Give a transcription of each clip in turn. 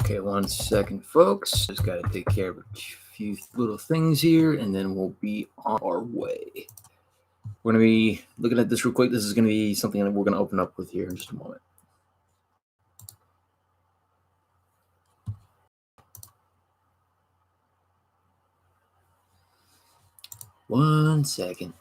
Okay, 1 second, folks. Just got to take care of a few little things here, and then we'll be on our way. We're going to be looking at this real quick. This is going to be something that we're going to open up with here in just a moment. One second.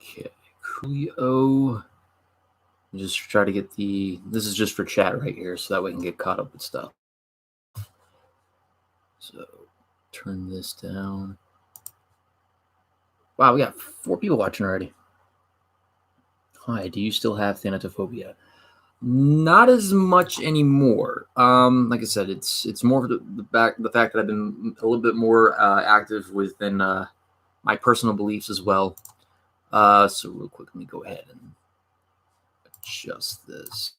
Okay, Coolio. Just try to get this is just for chat right here, so that way we can get caught up with stuff. So turn this down. Wow, we got 4 people watching already. Hi, do you still have thanatophobia? Not as much anymore. Like I said, it's more of the fact that I've been a little bit more active within my personal beliefs as well. So real quick, let me go ahead and adjust this.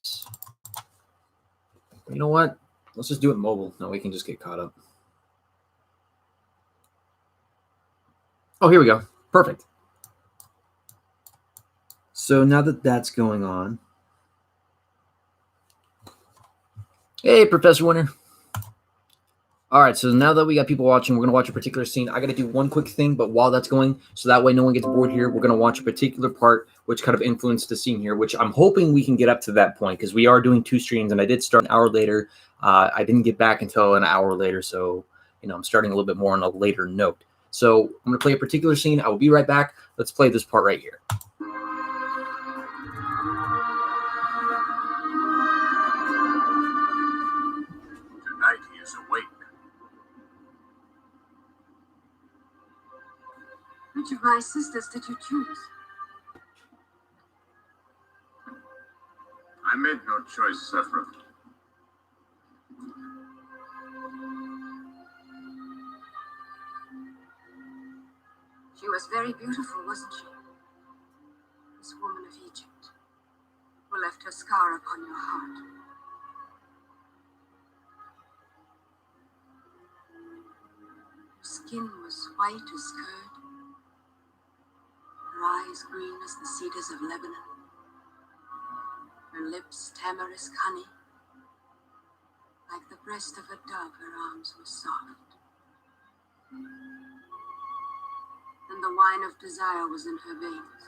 You know what? Let's just do it mobile. Now we can just get caught up. Oh, here we go. Perfect. So now that that's going on, hey, Professor Winter. All right, so now that we got people watching, we're going to watch a particular scene. I got to do one quick thing, but while that's going, so that way no one gets bored here, we're going to watch a particular part which kind of influenced the scene here, which I'm hoping we can get up to that point because we are doing 2 streams, and I did start an hour later. I didn't get back until an hour later, so I'm starting a little bit more on a later note. So I'm going to play a particular scene. I will be right back. Let's play this part right here. Tonight he is awake. Which of my sisters did you choose? I made no choice, Sephra. She was very beautiful, wasn't she? This woman of Egypt, who left her scar upon your heart. Her skin was white as curd, her eyes green as the cedars of Lebanon, her lips tamarisk honey. Like the breast of a dove, her arms were soft. And the wine of desire was in her veins.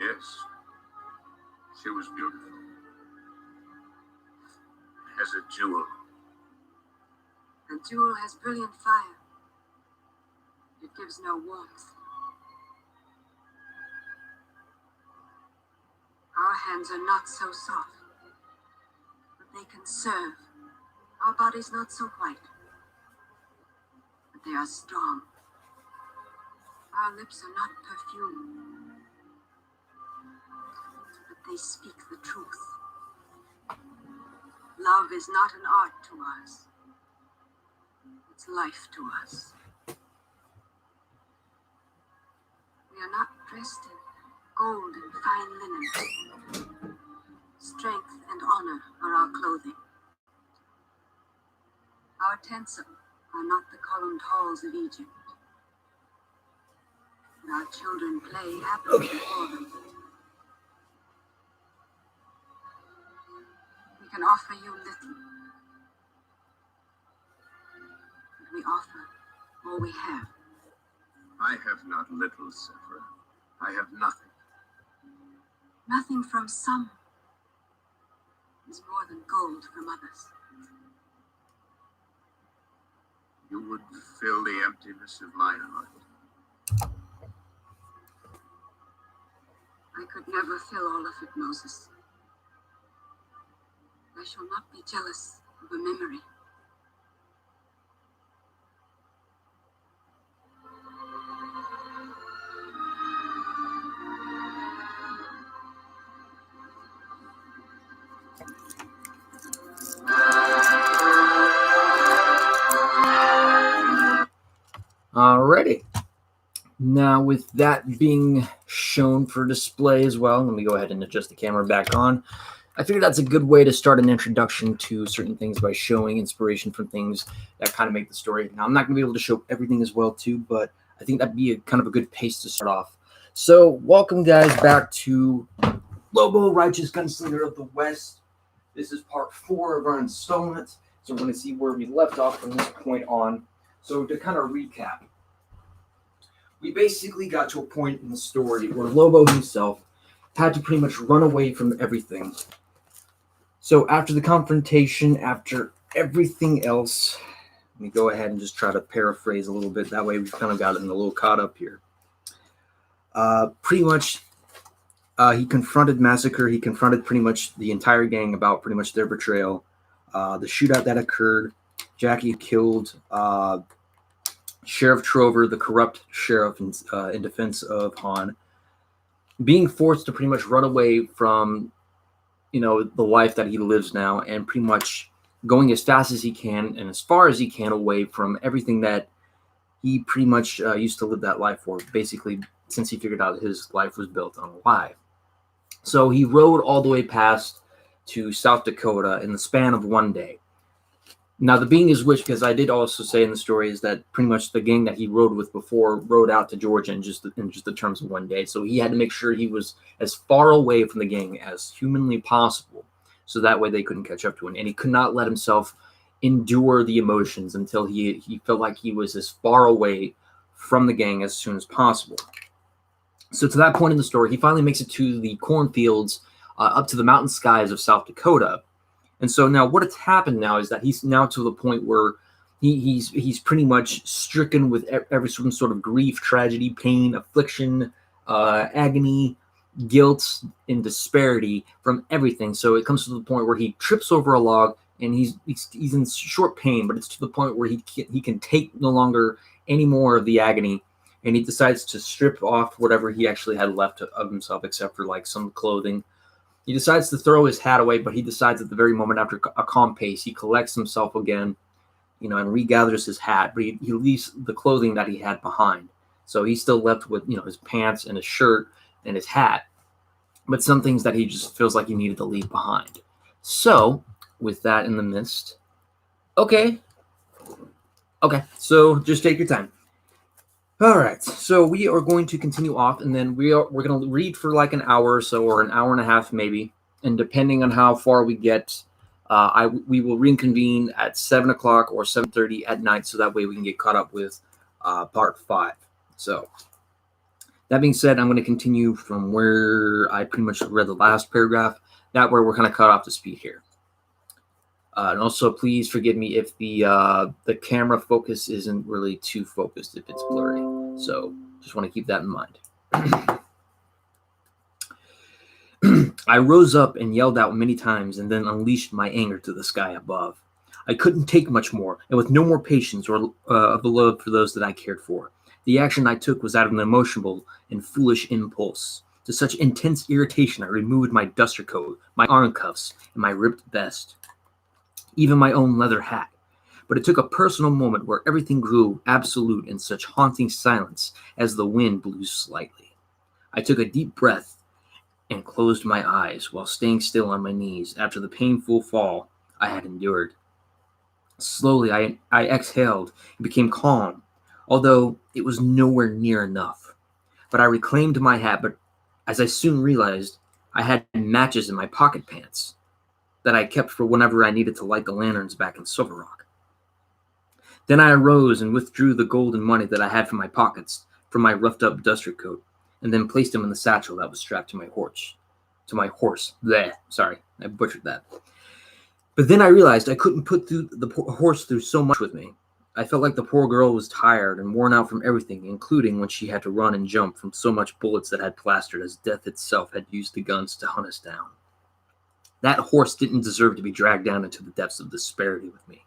Yes, she was beautiful. As a jewel. A jewel has brilliant fire. It gives no warmth. Our hands are not so soft, but they can serve. Our bodies not so white, but they are strong. Our lips are not perfumed, but they speak the truth. Love is not an art to us. It's life to us. We are not dressed in gold and fine linen. Strength and honor are our clothing. Our tents are not the columned halls of Egypt. But our children play happily before them. We can offer you little, but we offer all we have. I have not little, Sephra. I have nothing. Nothing from some is more than gold from others. You would fill the emptiness of my heart. I could never fill all of it, Moses. I shall not be jealous of a memory. Alrighty. Now, with that being shown for display as well, let me go ahead and adjust the camera back on. I figured that's a good way to start an introduction to certain things by showing inspiration from things that kind of make the story. Now, I'm not going to be able to show everything as well, too, but I think that'd be a kind of a good pace to start off. So, welcome, guys, back to Lobo, Righteous Gunslinger of the West. This is part 4 of our installment, so we're going to see where we left off from this point on. So, to kind of recap, we basically got to a point in the story where Lobo himself had to pretty much run away from everything. So after the confrontation, after everything else, let me go ahead and just try to paraphrase a little bit. That way we've kind of gotten a little caught up here. Pretty much, he confronted Massacre. He confronted pretty much the entire gang about pretty much their betrayal. The shootout that occurred, Jackie killed Sheriff Trover, the corrupt sheriff in defense of Han, being forced to pretty much run away from, the life that he lives now, and pretty much going as fast as he can and as far as he can away from everything that he pretty much used to live that life for, basically, since he figured out his life was built on a lie. So he rode all the way past to South Dakota in the span of one day. Now, the being is which, because I did also say in the story, is that pretty much the gang that he rode with before rode out to Georgia in just the terms of one day. So he had to make sure he was as far away from the gang as humanly possible, so that way they couldn't catch up to him. And he could not let himself endure the emotions until he felt like he was as far away from the gang as soon as possible. So to that point in the story, he finally makes it to the cornfields up to the mountain skies of South Dakota. And so now what has happened now is that he's now to the point where he's pretty much stricken with every sort of grief, tragedy, pain, affliction, agony, guilt, and disparity from everything. So it comes to the point where he trips over a log and he's in short pain, but it's to the point where he can take no longer any more of the agony, and he decides to strip off whatever he actually had left of himself, except for like some clothing. He decides to throw his hat away, but he decides at the very moment after a calm pace, he collects himself again, and regathers his hat, but he leaves the clothing that he had behind. So he's still left with, his pants and his shirt and his hat, but some things that he just feels like he needed to leave behind. So with that in the midst, okay, so just take your time. All right, so we are going to continue off, and then we're going to read for like an hour or so, or an hour and a half maybe, and depending on how far we get, we will reconvene at 7 o'clock or 7:30 at night, so that way we can get caught up with part 5. So that being said, I'm going to continue from where I pretty much read the last paragraph. That way we're kind of caught off to speed here. And also, please forgive me if the camera focus isn't really too focused, if it's blurry. So just want to keep that in mind. I rose up and yelled out many times and then unleashed my anger to the sky above. I couldn't take much more, and with no more patience or of the love for those that I cared for. The action I took was out of an emotional and foolish impulse. To such intense irritation, I removed my duster coat, my arm cuffs, and my ripped vest. Even my own leather hat. But it took a personal moment where everything grew absolute in such haunting silence as the wind blew slightly. I took a deep breath and closed my eyes while staying still on my knees after the painful fall I had endured. Slowly, I exhaled and became calm, although it was nowhere near enough. But I reclaimed my hat, but as I soon realized, I had matches in my pocket pants that I kept for whenever I needed to light the lanterns back in Silver Rock. Then I arose and withdrew the gold and money that I had from my pockets, from my roughed-up duster coat, and then placed them in the satchel that was strapped to my horse. Bleh, sorry, I butchered that. But then I realized I couldn't put the horse through so much with me. I felt like the poor girl was tired and worn out from everything, including when she had to run and jump from so much bullets that had plastered as death itself had used the guns to hunt us down. That horse didn't deserve to be dragged down into the depths of disparity with me.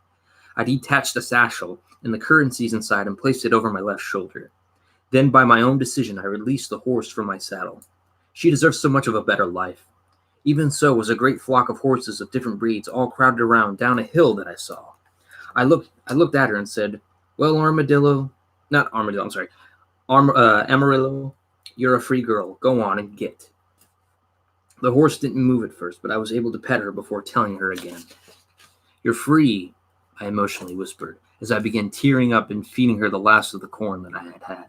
I detached the satchel and the currencies inside and placed it over my left shoulder. Then, by my own decision, I released the horse from my saddle. She deserved so much of a better life. Even so was a great flock of horses of different breeds all crowded around down a hill that I saw. I looked at her and said, "Well, Armadillo, Not Armadillo, I'm sorry. Amarillo, you're a free girl. Go on and get. The horse didn't move at first, but I was able to pet her before telling her again. You're free, I emotionally whispered, as I began tearing up and feeding her the last of the corn that I had had.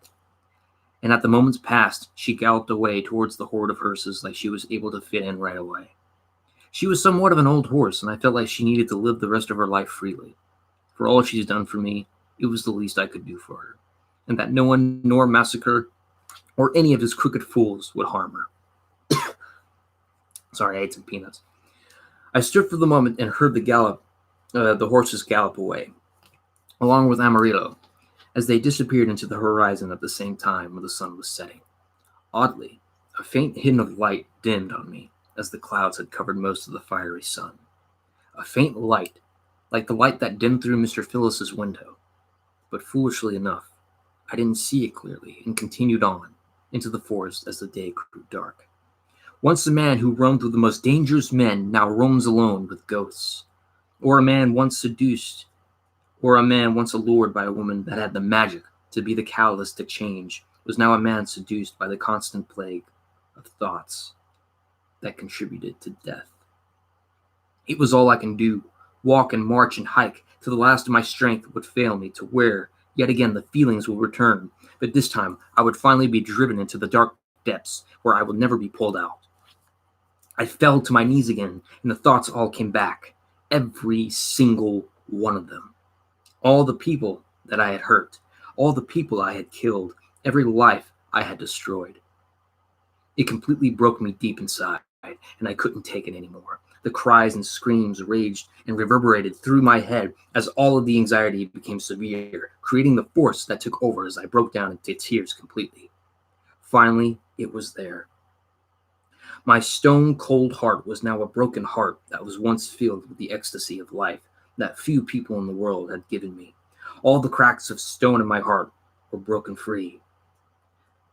And at the moment's past, she galloped away towards the horde of hearses like she was able to fit in right away. She was somewhat of an old horse, and I felt like she needed to live the rest of her life freely. For all she's done for me, it was the least I could do for her, and that no one nor massacre or any of his crooked fools would harm her. Sorry, I ate some peanuts. I stood for the moment and heard the horses gallop away, along with Amarillo, as they disappeared into the horizon at the same time when the sun was setting. Oddly, a faint hint of light dimmed on me, as the clouds had covered most of the fiery sun. A faint light, like the light that dimmed through Mr. Phyllis's window. But foolishly enough, I didn't see it clearly and continued on into the forest as the day grew dark. Once a man who roamed with the most dangerous men now roams alone with ghosts. Or a man once seduced, or a man once allured by a woman that had the magic to be the catalyst to change, was now a man seduced by the constant plague of thoughts that contributed to death. It was all I can do, walk and march and hike till the last of my strength would fail me, to where, yet again, the feelings will return, but this time I would finally be driven into the dark depths where I would never be pulled out. I fell to my knees again, and the thoughts all came back, every single one of them. All the people that I had hurt, all the people I had killed, every life I had destroyed. It completely broke me deep inside, and I couldn't take it anymore. The cries and screams raged and reverberated through my head as all of the anxiety became severe, creating the force that took over as I broke down into tears completely. Finally, it was there. My stone-cold heart was now a broken heart that was once filled with the ecstasy of life that few people in the world had given me. All the cracks of stone in my heart were broken free.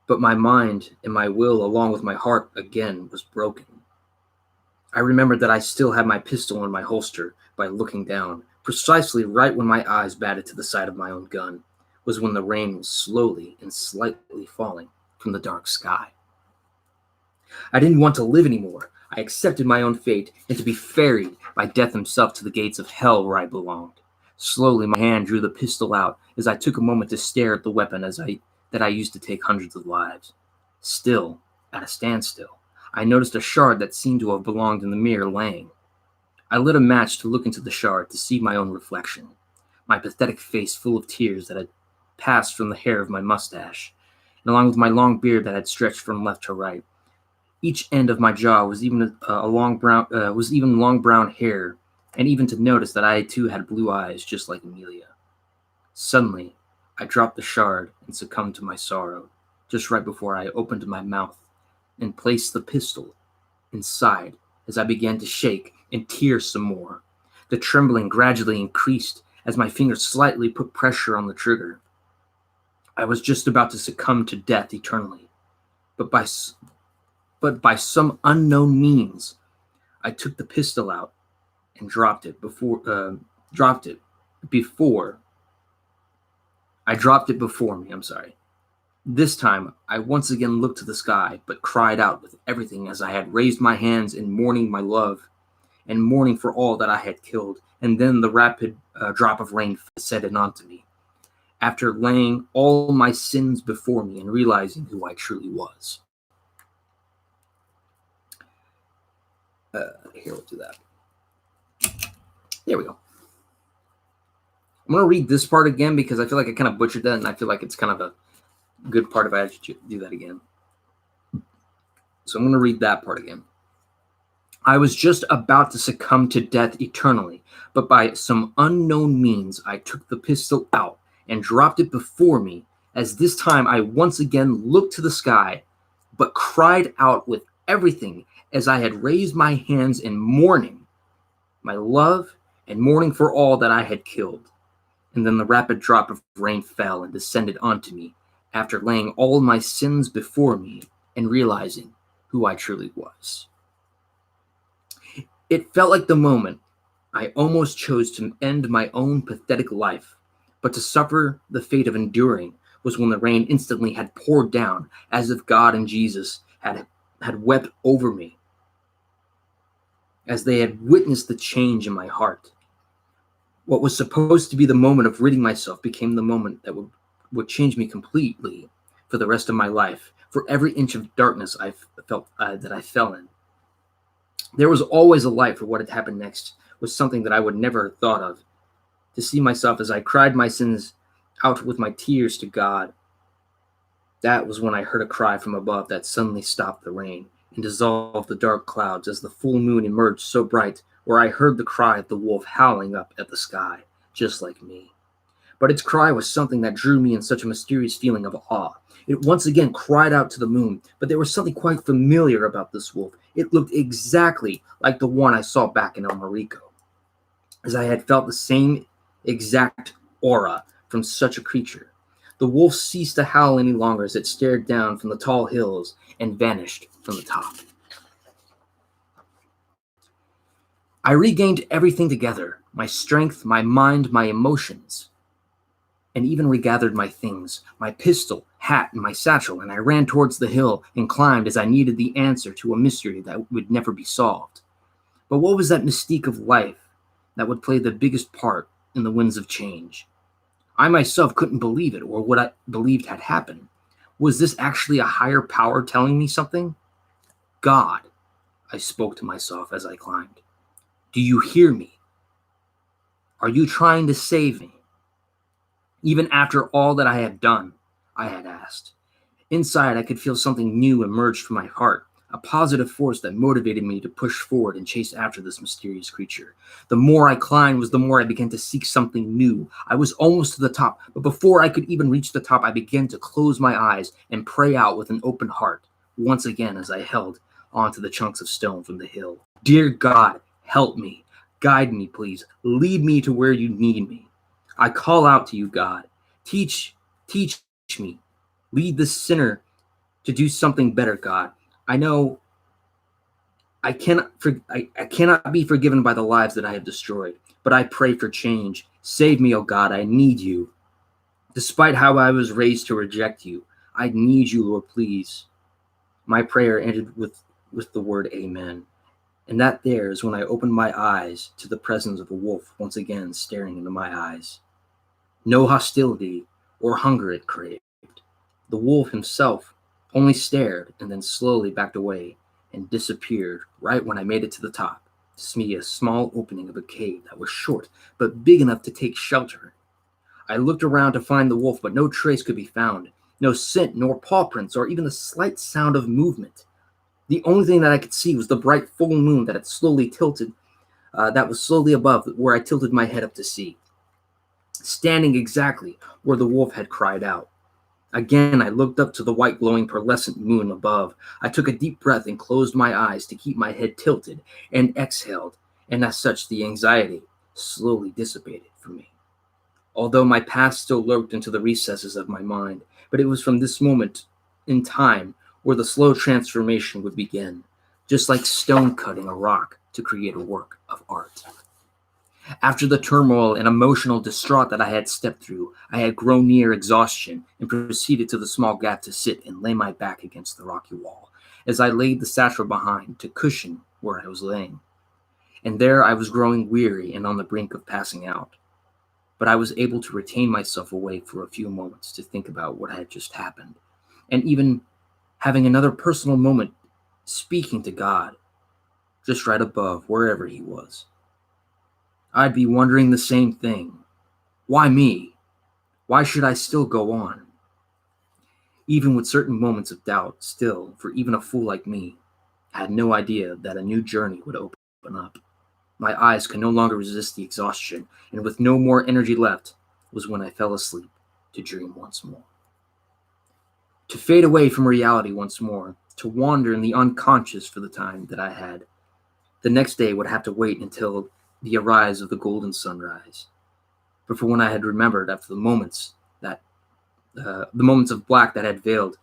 But my mind and my will, along with my heart, again was broken. I remembered that I still had my pistol in my holster by looking down. Precisely right when my eyes batted to the side of my own gun was when the rain was slowly and slightly falling from the dark sky. I didn't want to live anymore. I accepted my own fate and to be ferried by death himself to the gates of hell where I belonged. Slowly, my hand drew the pistol out as I took a moment to stare at the weapon that I used to take hundreds of lives. Still, at a standstill, I noticed a shard that seemed to have belonged in the mirror laying. I lit a match to look into the shard to see my own reflection, my pathetic face full of tears that had passed from the hair of my mustache, and along with my long beard that had stretched from left to right. Each end of my jaw was even long brown hair, and even to notice that I too had blue eyes, just like Amelia. Suddenly, I dropped the shard and succumbed to my sorrow, just right before I opened my mouth and placed the pistol inside as I began to shake and tear some more. The trembling gradually increased as my fingers slightly put pressure on the trigger. I was just about to succumb to death eternally, but by some unknown means, I took the pistol out and dropped it before me. I'm sorry. This time, I once again looked to the sky, but cried out with everything as I had raised my hands in mourning my love and mourning for all that I had killed. And then the rapid drop of rain set in onto me, after laying all my sins before me and realizing who I truly was. Here, we'll do that. There we go. I'm going to read this part again because I feel like I kind of butchered that, and I feel like it's kind of a good part if I actually do that again. So I'm going to read that part again. I was just about to succumb to death eternally, but by some unknown means I took the pistol out and dropped it before me, as this time I once again looked to the sky, but cried out with everything as I had raised my hands in mourning, my love, and mourning for all that I had killed. And then the rapid drop of rain fell and descended onto me, after laying all my sins before me and realizing who I truly was. It felt like the moment I almost chose to end my own pathetic life, but to suffer the fate of enduring was when the rain instantly had poured down, as if God and Jesus had wept over me, as they had witnessed the change in my heart. What was supposed to be the moment of ridding myself became the moment that would change me completely for the rest of my life, for every inch of darkness I felt that I fell in. There was always a light, for what had happened next was something that I would never have thought of. To see myself as I cried my sins out with my tears to God, that was when I heard a cry from above that suddenly stopped the rain and dissolved the dark clouds as the full moon emerged so bright, where I heard the cry of the wolf howling up at the sky, just like me. But its cry was something that drew me in such a mysterious feeling of awe. It once again cried out to the moon, but there was something quite familiar about this wolf. It looked exactly like the one I saw back in El Marico, as I had felt the same exact aura from such a creature. The wolf ceased to howl any longer as it stared down from the tall hills and vanished from the top. I regained everything together, my strength, my mind, my emotions, and even regathered my things, my pistol, hat, and my satchel, and I ran towards the hill and climbed as I needed the answer to a mystery that would never be solved. But what was that mystique of life that would play the biggest part in the winds of change? I myself couldn't believe it, or what I believed had happened. Was this actually a higher power telling me something? God, I spoke to myself as I climbed. Do you hear me? Are you trying to save me? Even after all that I had done, I had asked. Inside, I could feel something new emerge from my heart, a positive force that motivated me to push forward and chase after this mysterious creature. The more I climbed was the more I began to seek something new. I was almost to the top, but before I could even reach the top, I began to close my eyes and pray out with an open heart, once again as I held onto the chunks of stone from the hill. Dear God, help me. Guide me, please. Lead me to where you need me. I call out to you, God. Teach me. Lead the sinner to do something better, God. I know I cannot be forgiven by the lives that I have destroyed, but I pray for change. Save me, oh God, I need you. Despite how I was raised to reject you, I need you, Lord, please. My prayer ended with the word amen. And that there is when I opened my eyes to the presence of a wolf once again staring into my eyes. No hostility or hunger it craved. The wolf himself only stared and then slowly backed away and disappeared right when I made it to the top, to see a small opening of a cave that was short but big enough to take shelter. I looked around to find the wolf, but no trace could be found. No scent, nor paw prints, or even a slight sound of movement. The only thing that I could see was the bright full moon that had slowly tilted, that was slowly above where I tilted my head up to see, standing exactly where the wolf had cried out. Again, I looked up to the white glowing pearlescent moon above. I took a deep breath and closed my eyes to keep my head tilted and exhaled, and as such the anxiety slowly dissipated from me. Although my past still lurked into the recesses of my mind, but it was from this moment in time where the slow transformation would begin, just like stone cutting a rock to create a work of art. After the turmoil and emotional distraught that I had stepped through, I had grown near exhaustion and proceeded to the small gap to sit and lay my back against the rocky wall, as I laid the satchel behind to cushion where I was laying. And there I was growing weary and on the brink of passing out. But I was able to retain myself awake for a few moments to think about what had just happened, and even having another personal moment speaking to God, just right above wherever he was. I'd be wondering the same thing. Why me? Why should I still go on? Even with certain moments of doubt, still, for even a fool like me, I had no idea that a new journey would open up. My eyes could no longer resist the exhaustion, and with no more energy left was when I fell asleep to dream once more. To fade away from reality once more, to wander in the unconscious for the time that I had. The next day would have to wait until the arise of the golden sunrise. But for when I had remembered after the moments of black that had veiled,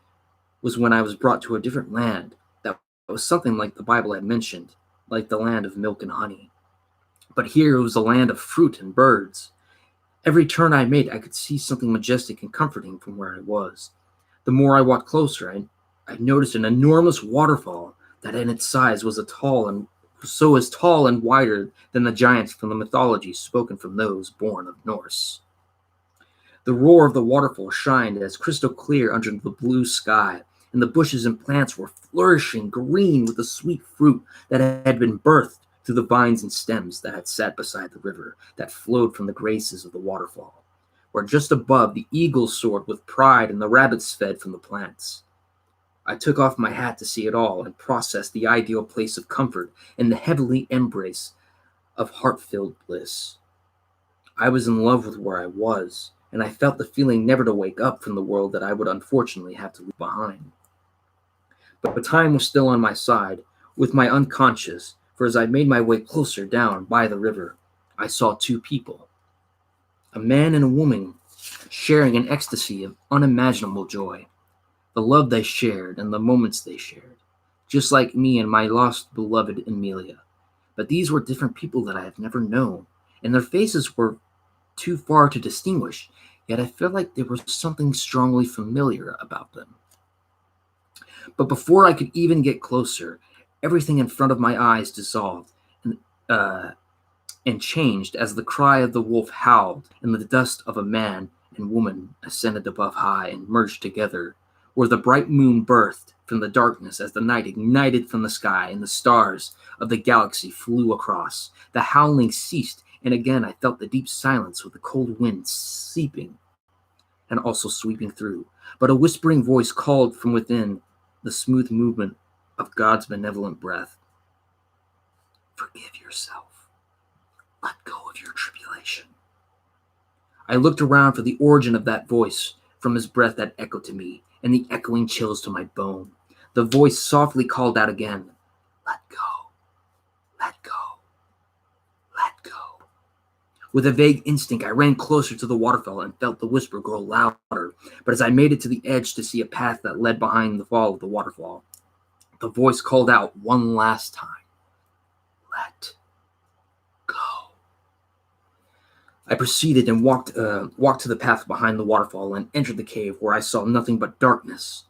was when I was brought to a different land that was something like the Bible had mentioned, like the land of milk and honey. But here it was a land of fruit and birds. Every turn I made, I could see something majestic and comforting from where I was. The more I walked closer, I noticed an enormous waterfall that in its size was as tall and wider than the giants from the mythology spoken from those born of Norse. The roar of the waterfall shined as crystal clear under the blue sky, and the bushes and plants were flourishing green with the sweet fruit that had been birthed through the vines and stems that had sat beside the river that flowed from the graces of the waterfall, where just above the eagles soared with pride and the rabbits fed from the plants. I took off my hat to see it all and processed the ideal place of comfort in the heavenly embrace of heart-filled bliss. I was in love with where I was, and I felt the feeling never to wake up from the world that I would unfortunately have to leave behind. But time was still on my side, with my unconscious, for as I made my way closer down by the river, I saw two people, a man and a woman, sharing an ecstasy of unimaginable joy, the love they shared and the moments they shared, just like me and my lost beloved Amelia. But these were different people that I have never known, and their faces were too far to distinguish, yet I felt like there was something strongly familiar about them. But before I could even get closer, everything in front of my eyes dissolved and, uh, and changed as the cry of the wolf howled, and the dust of a man and woman ascended above high and merged together, where the bright moon birthed from the darkness as the night ignited from the sky and the stars of the galaxy flew across. The howling ceased, and again I felt the deep silence with the cold wind seeping and also sweeping through. But a whispering voice called from within the smooth movement of God's benevolent breath. Forgive yourself. Let go of your tribulation. I looked around for the origin of that voice from his breath that echoed to me, and the echoing chills to my bone. The voice softly called out again, let go, let go, let go. With a vague instinct, I ran closer to the waterfall and felt the whisper grow louder, but as I made it to the edge to see a path that led behind the fall of the waterfall, the voice called out one last time, let go. I proceeded and walked to the path behind the waterfall and entered the cave, where I saw nothing but darkness.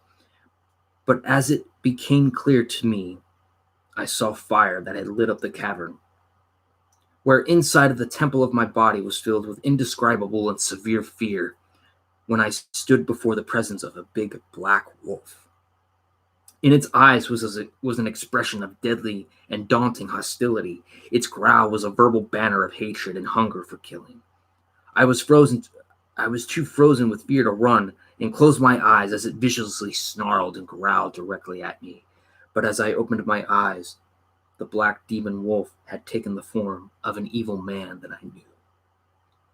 But as it became clear to me, I saw fire that had lit up the cavern, where inside of the temple of my body was filled with indescribable and severe fear when I stood before the presence of a big black wolf. In its eyes was an expression of deadly and daunting hostility. Its growl was a verbal banner of hatred and hunger for killing. I was too frozen with fear to run and close my eyes as it viciously snarled and growled directly at me. But as I opened my eyes, the black demon wolf had taken the form of an evil man that I knew.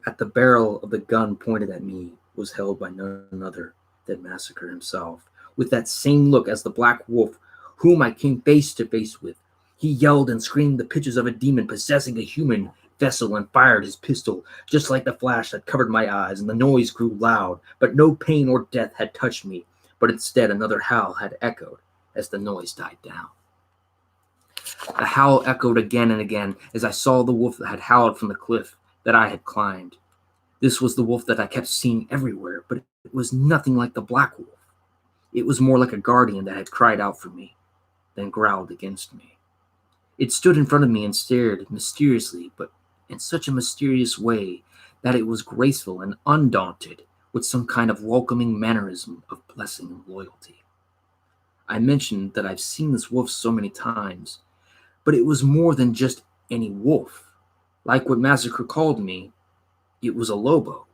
At the barrel of the gun pointed at me was held by none other than Massacre himself. With that same look as the black wolf whom I came face to face with, he yelled and screamed the pitches of a demon possessing a human vessel and fired his pistol, just like the flash that covered my eyes, and the noise grew loud, but no pain or death had touched me, but instead another howl had echoed as the noise died down. The howl echoed again and again as I saw the wolf that had howled from the cliff that I had climbed. This was the wolf that I kept seeing everywhere, but it was nothing like the black wolf. It was more like a guardian that had cried out for me, then growled against me. It stood in front of me and stared mysteriously, but in such a mysterious way that it was graceful and undaunted, with some kind of welcoming mannerism of blessing and loyalty. I mentioned that I've seen this wolf so many times, but it was more than just any wolf. Like what Massacre called me, it was a Lobo.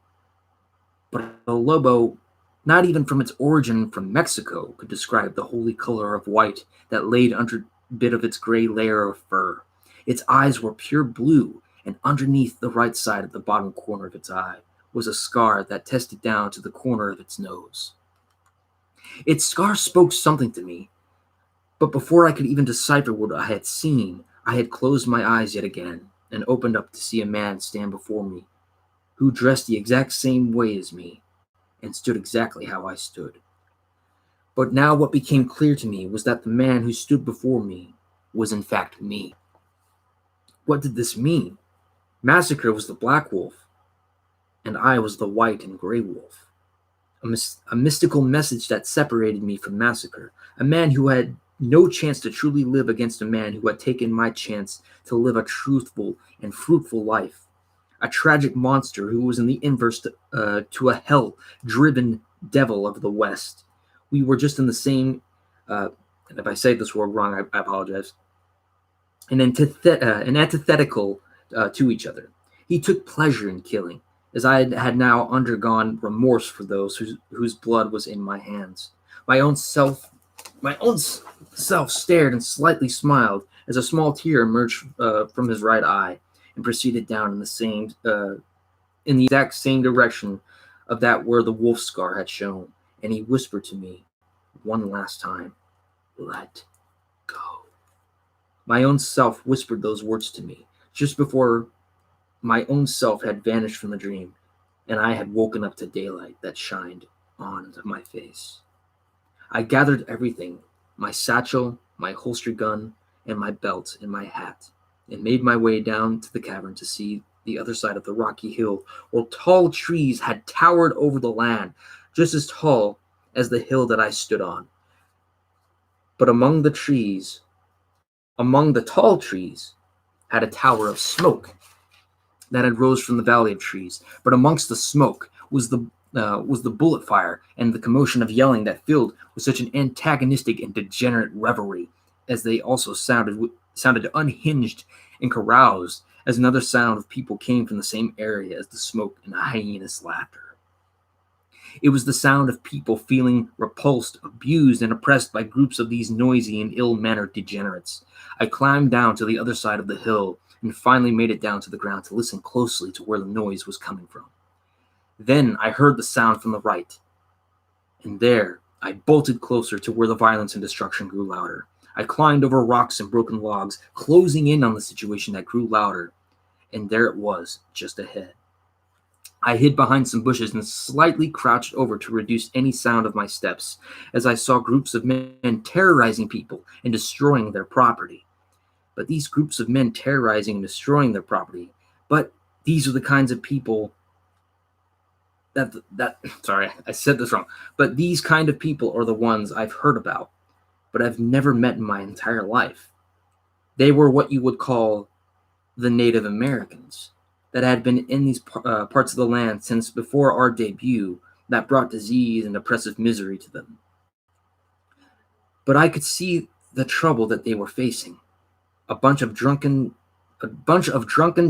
But a Lobo, not even from its origin from Mexico, could describe the holy color of white that laid under a bit of its gray layer of fur. Its eyes were pure blue, and underneath the right side of the bottom corner of its eye was a scar that tested down to the corner of its nose. Its scar spoke something to me, but before I could even decipher what I had seen, I had closed my eyes yet again and opened up to see a man stand before me, who dressed the exact same way as me and stood exactly how I stood. But now what became clear to me was that the man who stood before me was in fact me. What did this mean? Massacre was the black wolf, and I was the white and gray wolf. A mystical message that separated me from Massacre, a man who had no chance to truly live against a man who had taken my chance to live a truthful and fruitful life. A tragic monster who was in the inverse to a hell-driven devil of the West. We were just in the same, and if I say this word wrong, I apologize, an antithetical to each other. He took pleasure in killing, as I had now undergone remorse for those whose blood was in my hands. My own self stared and slightly smiled as a small tear emerged from his right eye and proceeded down in the exact same direction of that where the wolf scar had shown. And he whispered to me one last time, "Let go." My own self whispered those words to me just before my own self had vanished from the dream, and I had woken up to daylight that shined onto my face. I gathered everything, my satchel, my holster gun, and my belt and my hat, and made my way down to the cavern to see the other side of the rocky hill where tall trees had towered over the land, just as tall as the hill that I stood on. But among the tall trees, had a tower of smoke that had rose from the valley of trees. But amongst the smoke was the bullet fire and the commotion of yelling that filled with such an antagonistic and degenerate revelry, as they also sounded unhinged and caroused, as another sound of people came from the same area as the smoke and hyena's laughter. It was the sound of people feeling repulsed, abused, and oppressed by groups of these noisy and ill-mannered degenerates. I climbed down to the other side of the hill and finally made it down to the ground to listen closely to where the noise was coming from. Then I heard the sound from the right, and there I bolted closer to where the violence and destruction grew louder. I climbed over rocks and broken logs, closing in on the situation that grew louder, and there it was, just ahead. I hid behind some bushes and slightly crouched over to reduce any sound of my steps, as I saw groups of men terrorizing people and destroying their property. But these groups of men terrorizing and destroying their property, these are the kinds of people sorry, I said this wrong. But these kind of people are the ones I've heard about, but I've never met in my entire life. They were what you would call the Native Americans that had been in these parts of the land since before our debut, that brought disease and oppressive misery to them. But I could see the trouble that they were facing. A bunch of drunken,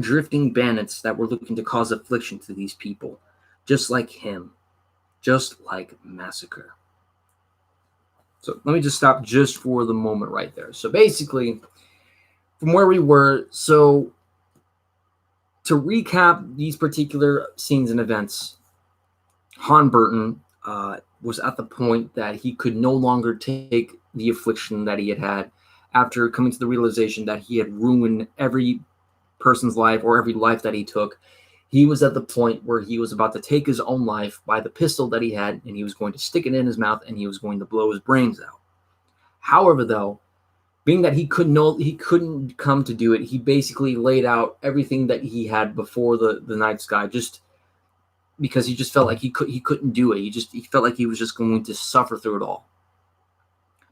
drifting bandits that were looking to cause affliction to these people, just like him, just like Massacre. So let me just stop just for the moment right there. So basically, from where we were, so to recap these particular scenes and events, Han Burton was at the point that he could no longer take the affliction that he had had after coming to the realization that he had ruined every person's life or every life that he took. He was at the point where he was about to take his own life by the pistol that he had, and he was going to stick it in his mouth and he was going to blow his brains out. However, though, being that he couldn't come to do it, he basically laid out everything that he had before the night sky, just because he just felt like he couldn't do it. He felt like he was just going to suffer through it all.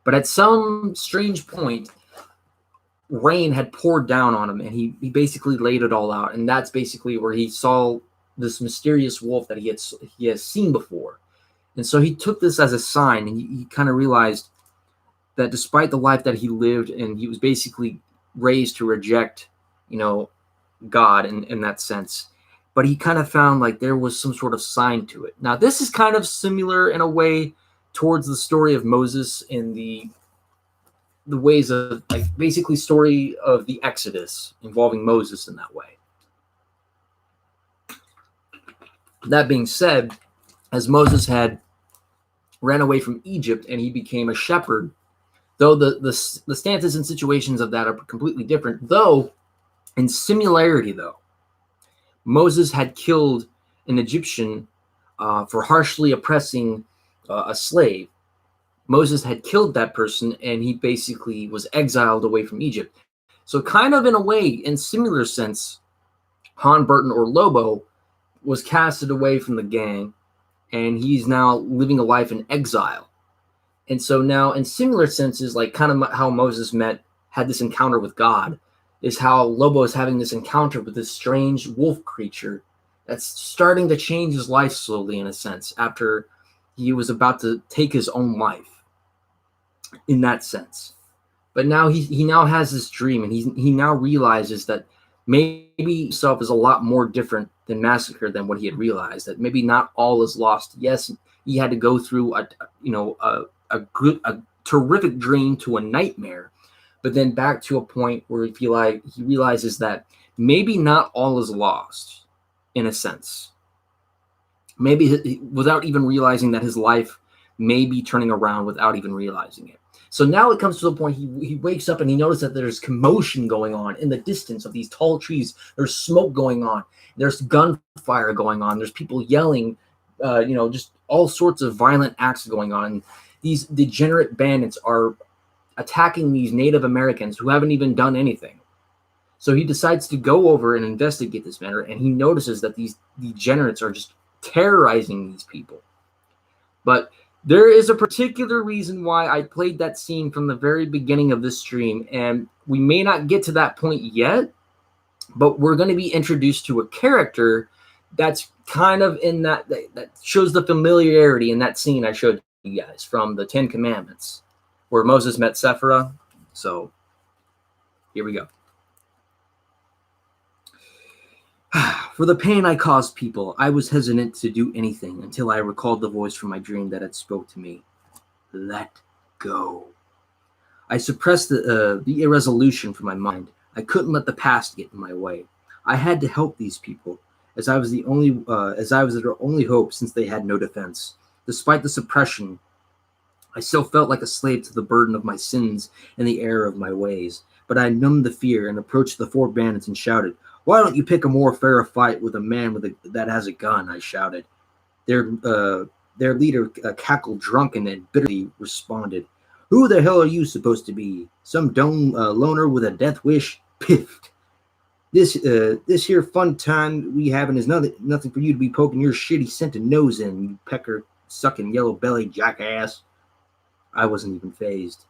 But at some strange point, rain had poured down on him, and he basically laid it all out. And that's basically where he saw this mysterious wolf that he has seen before. And so he took this as a sign, and he kind of realized that despite the life that he lived, and he was basically raised to reject, God in that sense, but he kind of found like there was some sort of sign to it. Now, this is kind of similar in a way towards the story of Moses in the ways of, like, basically story of the Exodus involving Moses in that way. That being said, as Moses had ran away from Egypt and he became a shepherd, though the stances and situations of that are completely different, though in similarity, though, Moses had killed an Egyptian for harshly oppressing a slave. Moses had killed that person, and he basically was exiled away from Egypt. So kind of in a way, in similar sense, Han Burton or Lobo was casted away from the gang, and he's now living a life in exile. And so now, in similar senses, like kind of how Moses had this encounter with God, is how Lobo is having this encounter with this strange wolf creature that's starting to change his life slowly, in a sense, after he was about to take his own life, in that sense. But now he now has this dream, and he now realizes that maybe himself is a lot more different than Massacre than what he had realized. That maybe not all is lost. Yes, he had to go through a terrific dream to a nightmare, but then back to a point where he realizes that maybe not all is lost, in a sense. Maybe without even realizing that his life may be turning around without even realizing it. So now it comes to the point he wakes up and he notices that there's commotion going on in the distance of these tall trees. There's smoke going on. There's gunfire going on. There's people yelling, just all sorts of violent acts going on. These degenerate bandits are attacking these Native Americans who haven't even done anything. So he decides to go over and investigate this matter, and he notices that these degenerates are just terrorizing these people. But there is a particular reason why I played that scene from the very beginning of this stream, and we may not get to that point yet, but we're going to be introduced to a character that's kind of in that shows the familiarity in that scene I showed you guys from the Ten Commandments, where Moses met Sephirah. So here we go. For the pain I caused people, I was hesitant to do anything until I recalled the voice from my dream that had spoke to me. Let go. I suppressed the irresolution from my mind. I couldn't let the past get in my way. I had to help these people, as I was their only hope, since they had no defense. Despite the suppression, I still felt like a slave to the burden of my sins and the error of my ways. But I numbed the fear and approached the 4 bandits and shouted, "Why don't you pick a more fair fight with a man that has a gun?" I shouted. Their leader cackled drunken and bitterly responded, "Who the hell are you supposed to be? Some dumb loner with a death wish? Piffed. This here fun time we having is nothing for you to be poking your shitty scented nose in, you pecker-sucking yellow-bellied jackass." I wasn't even fazed.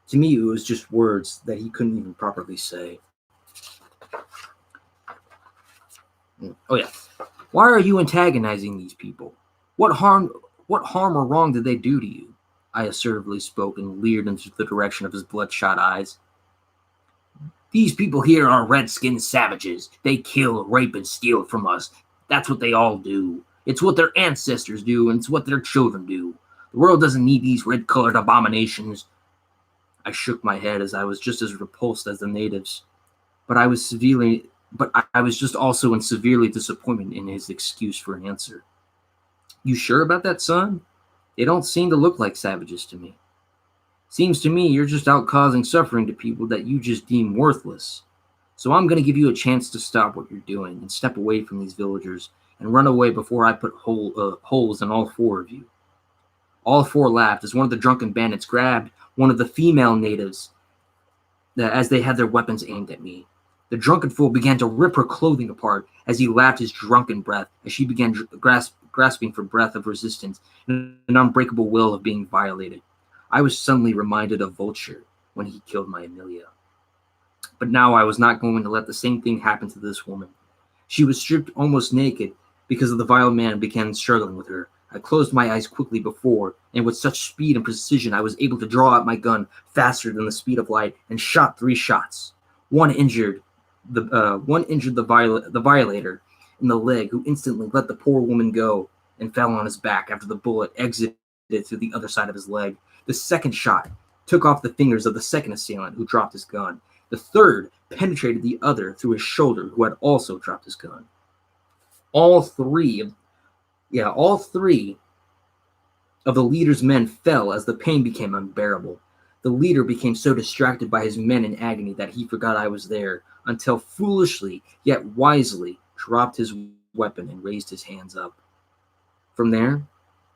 To me, it was just words that he couldn't even properly say. Oh yeah. Why are you antagonizing these people? What harm or wrong did they do to you? I assertively spoke and leered into the direction of his bloodshot eyes. These people here are red-skinned savages. They kill, rape, and steal from us. That's what they all do. It's what their ancestors do, and it's what their children do. The world doesn't need these red-colored abominations. I shook my head as I was just as repulsed as the natives. But I was just also severely disappointed in his excuse for an answer. You sure about that, son? They don't seem to look like savages to me. Seems to me you're just out causing suffering to people that you just deem worthless. So I'm going to give you a chance to stop what you're doing and step away from these villagers and run away before I put holes in all 4 of you. All 4 laughed as one of the drunken bandits grabbed one of the female natives as they had their weapons aimed at me. The drunken fool began to rip her clothing apart as he laughed his drunken breath as she began grasping for breath of resistance and an unbreakable will of being violated. I was suddenly reminded of Vulture when he killed my Amelia. But now I was not going to let the same thing happen to this woman. She was stripped almost naked because of the vile man began struggling with her. I closed my eyes quickly before, and with such speed and precision, I was able to draw out my gun faster than the speed of light and shot 3 shots. One injured the violator in the leg, who instantly let the poor woman go and fell on his back after the bullet exited through the other side of his leg. The second shot took off the fingers of the second assailant, who dropped his gun. The third penetrated the other through his shoulder, who had also dropped his gun. All three of the leader's men fell as the pain became unbearable. The leader became so distracted by his men in agony that he forgot I was there, until foolishly yet wisely dropped his weapon and raised his hands up. From there,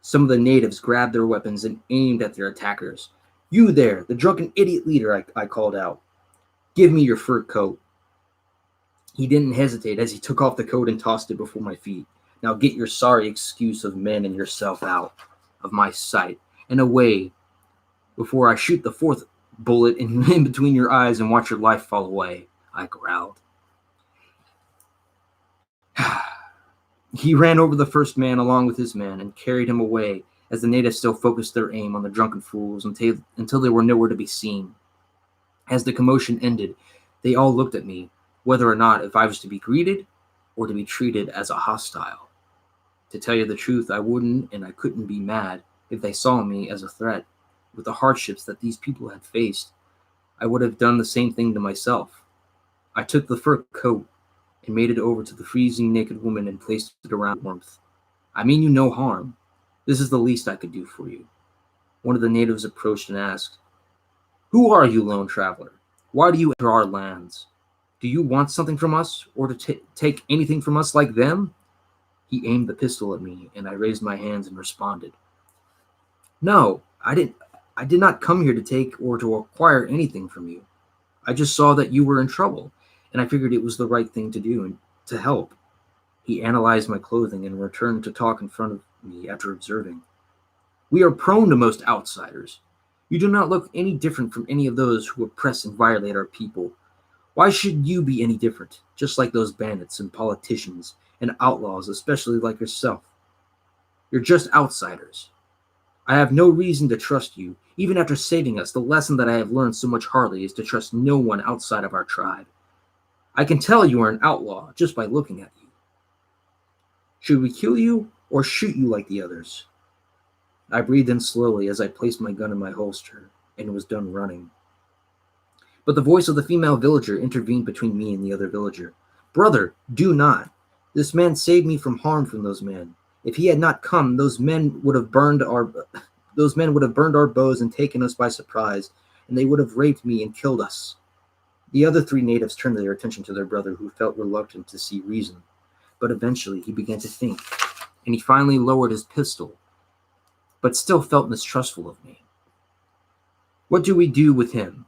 some of the natives grabbed their weapons and aimed at their attackers. "You there, the drunken idiot leader," I called out. "Give me your fur coat." He didn't hesitate as he took off the coat and tossed it before my feet. Now get your sorry excuse of men and yourself out of my sight and away before I shoot the fourth bullet in between your eyes and watch your life fall away, I growled. He ran over the first man along with his men and carried him away as the natives still focused their aim on the drunken fools until they were nowhere to be seen. As the commotion ended, they all looked at me, whether or not if I was to be greeted or to be treated as a hostile. To tell you the truth, I wouldn't and I couldn't be mad if they saw me as a threat. With the hardships that these people had faced, I would have done the same thing to myself. I took the fur coat and made it over to the freezing naked woman and placed it around warmth. I mean you no harm. This is the least I could do for you. One of the natives approached and asked, Who are you, lone traveler? Why do you enter our lands? Do you want something from us, or to take anything from us like them? He aimed the pistol at me, and I raised my hands and responded, No, I did not come here to take or to acquire anything from you. I just saw that you were in trouble, and I figured it was the right thing to do and to help. He analyzed my clothing and returned to talk in front of me after observing. We are prone to most outsiders. You do not look any different from any of those who oppress and violate our people. Why should you be any different, just like those bandits and politicians and outlaws, especially like yourself? You're just outsiders. I have no reason to trust you. Even after saving us, the lesson that I have learned so much hardly is to trust no one outside of our tribe. I can tell you are an outlaw just by looking at you. Should we kill you or shoot you like the others? I breathed in slowly as I placed my gun in my holster and was done running. But the voice of the female villager intervened between me and the other villager. Brother, do not. This man saved me from harm from those men. If he had not come, those men would have burned our bows and taken us by surprise, and they would have raped me and killed us. The other three natives turned their attention to their brother, who felt reluctant to see reason. But eventually he began to think, and he finally lowered his pistol, but still felt mistrustful of me. What do we do with him?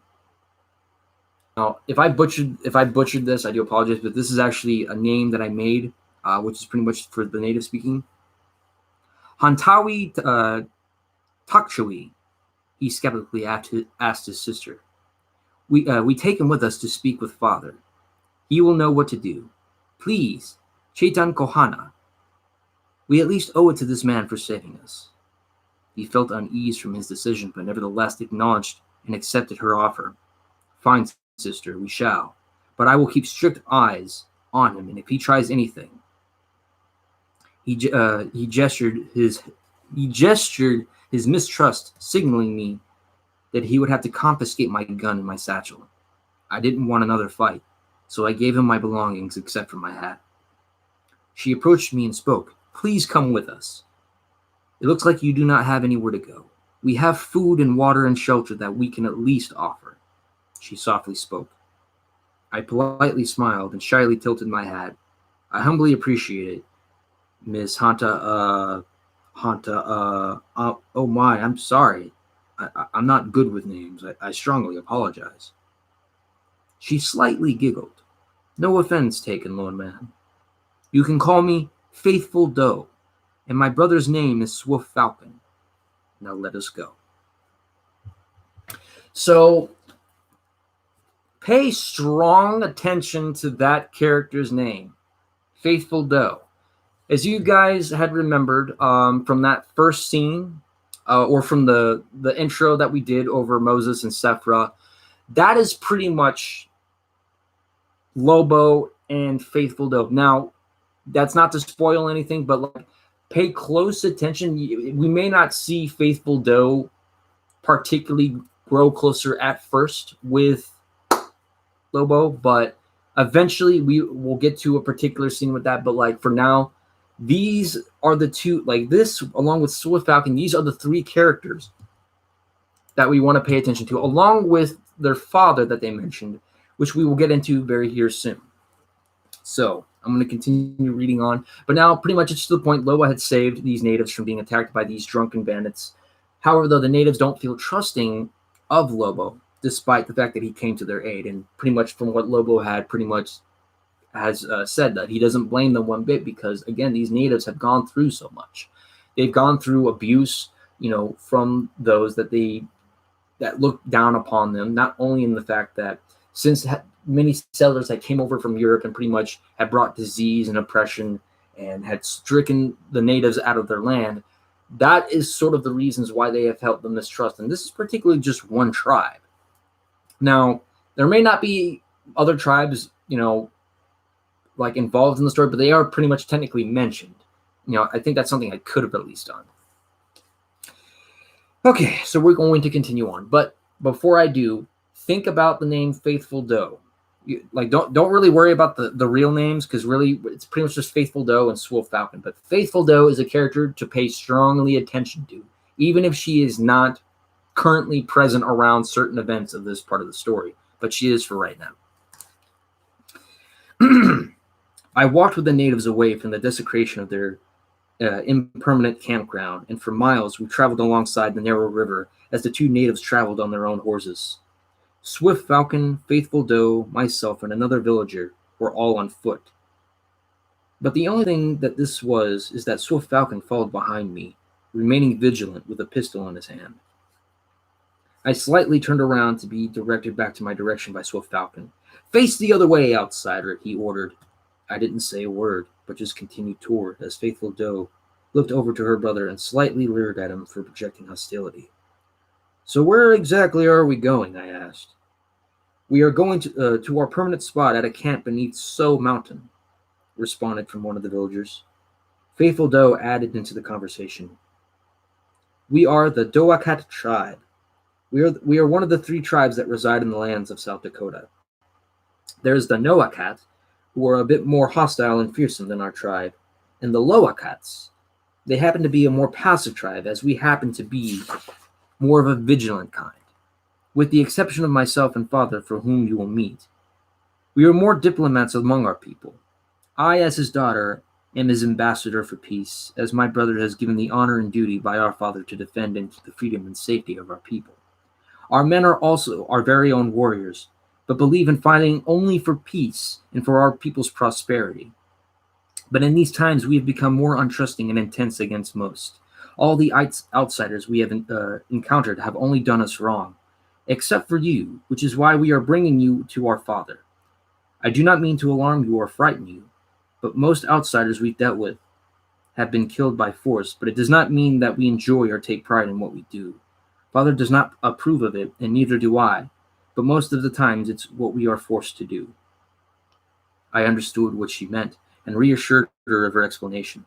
Now, if I butchered this, I do apologize, but this is actually a name that I made, which is pretty much for the native speaking. Hantawi Takchawi, he skeptically asked his sister. We take him with us to speak with Father. He will know what to do. Please, Chetan Kohana. We at least owe it to this man for saving us. He felt unease from his decision, but nevertheless acknowledged and accepted her offer. Fine, sister, we shall. But I will keep strict eyes on him, and if he tries anything, he gestured his mistrust, signaling me that he would have to confiscate my gun and my satchel. I didn't want another fight, so I gave him my belongings except for my hat. She approached me and spoke. Please come with us. It looks like you do not have anywhere to go. We have food and water and shelter that we can at least offer. She softly spoke. I politely smiled and shyly tilted my hat. I humbly appreciate it, Miss oh my, I'm sorry. I'm not good with names. I strongly apologize. She slightly giggled. No offense taken, lone man. You can call me Faithful Doe, and my brother's name is Swift Falcon. Now let us go. So, pay strong attention to that character's name, Faithful Doe. As you guys had remembered from that first scene, or from the intro that we did over Moses and Sephra, that is pretty much Lobo and Faithful Doe. Now, that's not to spoil anything, but like, pay close attention. We may not see Faithful Doe particularly grow closer at first with Lobo, but eventually we will get to a particular scene with that. But like for now, these are the two, like this, along with Swift Falcon, these are the three characters that we want to pay attention to, along with their father that they mentioned, which we will get into very here soon. So I'm going to continue reading on. But now pretty much it's to the point Lobo had saved these natives from being attacked by these drunken bandits. However, though, the natives don't feel trusting of Lobo, despite the fact that he came to their aid. And pretty much from what Lobo had pretty much has said that he doesn't blame them one bit because, again, these natives have gone through so much. They've gone through abuse, from those that looked down upon them, not only in the fact that since many settlers that came over from Europe and pretty much had brought disease and oppression and had stricken the natives out of their land, that is sort of the reasons why they have felt the mistrust. And this is particularly just one tribe. Now, there may not be other tribes, like involved in the story, but they are pretty much technically mentioned. I think that's something I could have at least done. Okay, so we're going to continue on. But before I do, think about the name Faithful Doe. Don't really worry about the real names, because really it's pretty much just Faithful Doe and Swift Falcon. But Faithful Doe is a character to pay strongly attention to, even if she is not currently present around certain events of this part of the story. But she is for right now. I walked with the natives away from the desecration of their impermanent campground, and for miles we traveled alongside the narrow river as the two natives traveled on their own horses. Swift Falcon, Faithful Doe, myself, and another villager were all on foot. But the only thing that this was is that Swift Falcon followed behind me, remaining vigilant with a pistol in his hand. I slightly turned around to be directed back to my direction by Swift Falcon. "Face the other way, outsider," he ordered. I didn't say a word, but just continued toward as Faithful Doe looked over to her brother and slightly leered at him for projecting hostility. "So where exactly are we going?" I asked. "We are going to our permanent spot at a camp beneath So Mountain," responded from one of the villagers. Faithful Doe added into the conversation. "We are the Doakat tribe. We are one of the 3 tribes that reside in the lands of South Dakota. There's the Noakat, who are a bit more hostile and fearsome than our tribe, and the Loakats. They happen to be a more passive tribe, as we happen to be more of a vigilant kind, with the exception of myself and father, for whom you will meet. We are more diplomats among our people. I, as his daughter, am his ambassador for peace, as my brother has given the honor and duty by our father to defend and keep the freedom and safety of our people. Our men are also our very own warriors, but believe in fighting only for peace and for our people's prosperity. But in these times, we have become more untrusting and intense against most. All the outsiders we have encountered have only done us wrong, except for you, which is why we are bringing you to our father. I do not mean to alarm you or frighten you, but most outsiders we've dealt with have been killed by force, but it does not mean that we enjoy or take pride in what we do. Father does not approve of it, and neither do I, but most of the times it's what we are forced to do." I understood what she meant and reassured her of her explanation.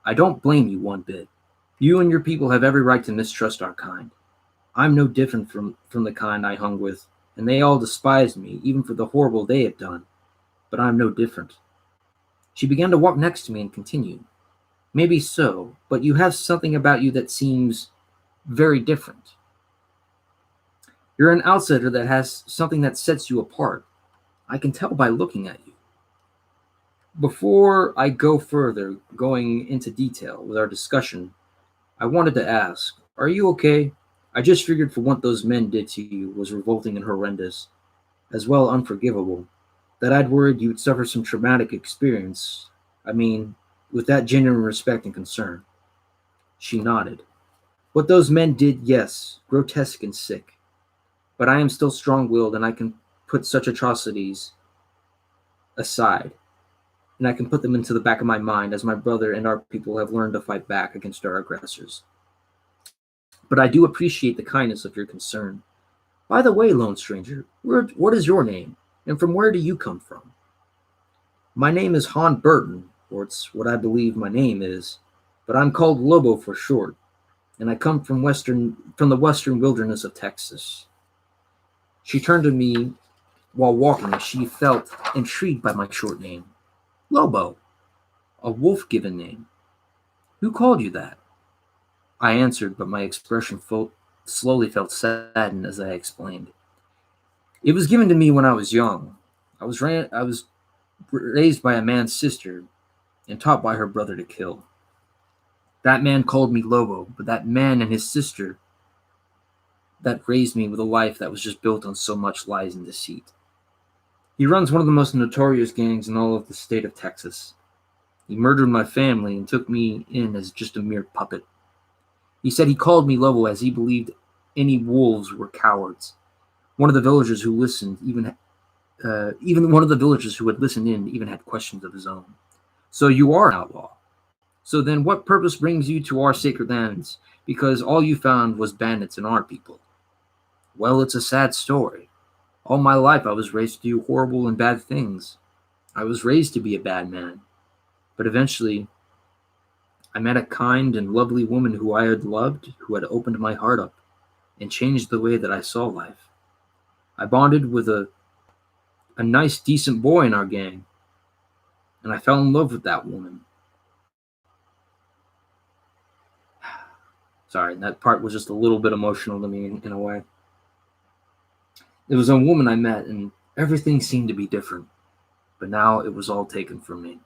"I don't blame you one bit. You and your people have every right to mistrust our kind. I'm no different from the kind I hung with, and they all despised me, even for the horrible they had done. But I'm no different." She began to walk next to me and continued. "Maybe so, but you have something about you that seems very different. You're an outsider that has something that sets you apart. I can tell by looking at you. Before I go further, going into detail with our discussion, I wanted to ask, are you okay? I just figured for what those men did to you was revolting and horrendous, as well unforgivable, that I'd worried you'd suffer some traumatic experience. I mean, with that genuine respect and concern." She nodded. "What those men did, yes, grotesque and sick. But I am still strong-willed, and I can put such atrocities aside, and I can put them into the back of my mind, as my brother and our people have learned to fight back against our aggressors. But I do appreciate the kindness of your concern. By the way, lone stranger, what is your name, and from where do you come from?" "My name is Han Burton, or it's what I believe my name is, but I'm called Lobo for short, and I come from the western wilderness of Texas." She turned to me while walking as she felt intrigued by my short name. "Lobo, a wolf-given name. Who called you that?" I answered, but my expression slowly felt saddened as I explained. "It was given to me when I was young. I was raised by a man's sister and taught by her brother to kill. That man called me Lobo, but that man and his sister that raised me with a life that was just built on so much lies and deceit. He runs one of the most notorious gangs in all of the state of Texas. He murdered my family and took me in as just a mere puppet. He said he called me Lobo as he believed any wolves were cowards. One of the villagers who listened even one of the villagers who had listened in even had questions of his own. So you are an outlaw. So then what purpose brings you to our sacred lands? Because all you found was bandits and our people. Well, it's a sad story. All my life I was raised to do horrible and bad things. I was raised to be a bad man. But eventually, I met a kind and lovely woman who I had loved, who had opened my heart up and changed the way that I saw life. I bonded with a nice, decent boy in our gang, and I fell in love with that woman. Sorry, that part was just a little bit emotional to me in a way. It was a woman I met, and everything seemed to be different, but now it was all taken from me.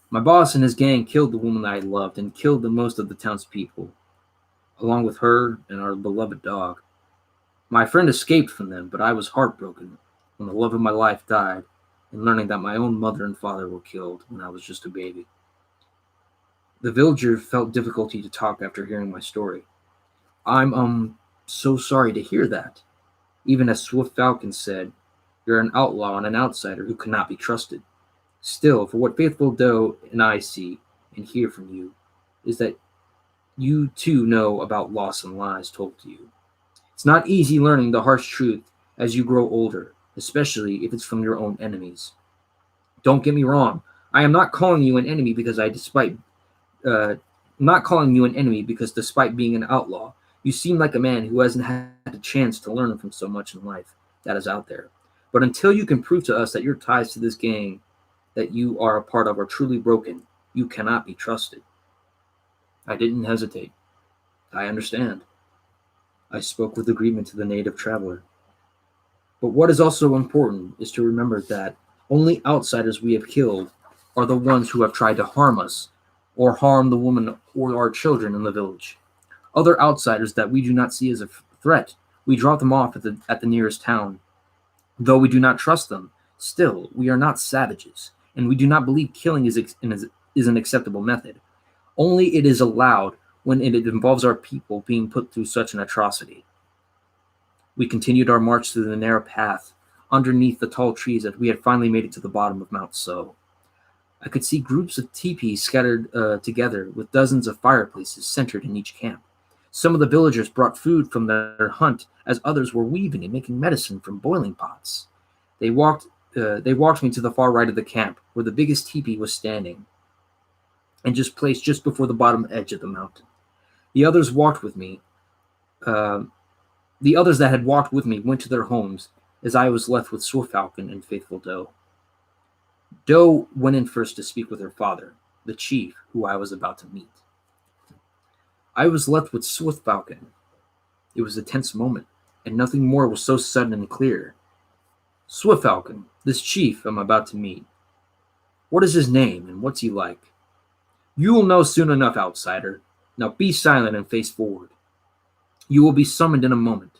My boss and his gang killed the woman I loved and killed the most of the townspeople, along with her and our beloved dog. My friend escaped from them, but I was heartbroken when the love of my life died and learning that my own mother and father were killed when I was just a baby. The villager felt difficulty to talk after hearing my story. I'm so sorry to hear that. Even as Swift Falcon said, you're an outlaw and an outsider who cannot be trusted. Still, for what Faithful Doe and I see and hear from you is that you too know about loss and lies told to you. It's not easy learning the harsh truth as you grow older, especially if it's from your own enemies. Don't get me wrong. I am not calling you an enemy because despite being an outlaw, you seem like a man who hasn't had a chance to learn from so much in life that is out there. But until you can prove to us that your ties to this gang that you are a part of are truly broken, you cannot be trusted. I didn't hesitate. I understand. I spoke with agreement to the native traveler. But what is also important is to remember that only outsiders we have killed are the ones who have tried to harm us or harm the woman or our children in the village. Other outsiders that we do not see as a threat, we drop them off at the nearest town. Though we do not trust them, still, we are not savages, and we do not believe killing is an acceptable method. Only it is allowed when it involves our people being put through such an atrocity. We continued our march through the narrow path underneath the tall trees as we had finally made it to the bottom of Mount So. I could see groups of teepees scattered together with dozens of fireplaces centered in each camp. Some of the villagers brought food from their hunt, as others were weaving and making medicine from boiling pots. They walked me to the far right of the camp, where the biggest teepee was standing, and just placed just before the bottom edge of the mountain. The others walked with me. The others that had walked with me went to their homes, as I was left with Swift Falcon and Faithful Doe. Doe went in first to speak with her father, the chief, who I was about to meet. I was left with Swift Falcon. It was a tense moment, and nothing more was so sudden and clear. Swift Falcon, this chief I'm about to meet. What is his name, and what's he like? You will know soon enough, outsider. Now be silent and face forward. You will be summoned in a moment.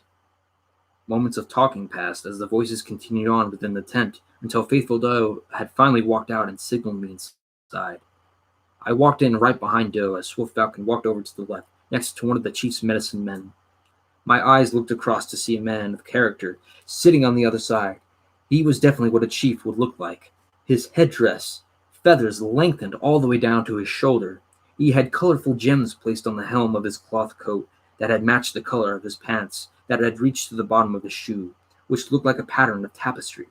Moments of talking passed as the voices continued on within the tent until Faithful Doe had finally walked out and signaled me inside. I walked in right behind Doe as Swift Falcon walked over to the left, next to one of the chief's medicine men. My eyes looked across to see a man of character sitting on the other side. He was definitely what a chief would look like. His headdress, feathers lengthened all the way down to his shoulder. He had colorful gems placed on the helm of his cloth coat that had matched the color of his pants, that had reached to the bottom of his shoe, which looked like a pattern of tapestry.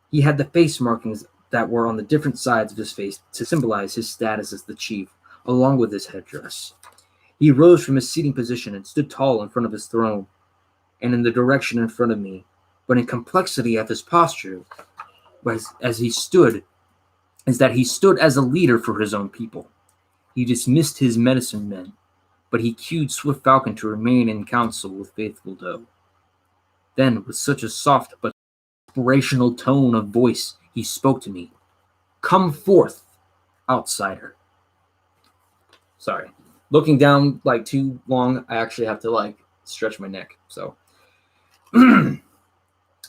He had the face markings that were on the different sides of his face to symbolize his status as the chief, along with his headdress. He rose from his seating position and stood tall in front of his throne, and in the direction in front of me, but in complexity of his posture, as he stood, is that he stood as a leader for his own people. He dismissed his medicine men, but he cued Swift Falcon to remain in council with Faithful Doe. Then, with such a soft but inspirational tone of voice, he spoke to me. Come forth, outsider. Sorry. Looking down too long, I actually have to stretch my neck. So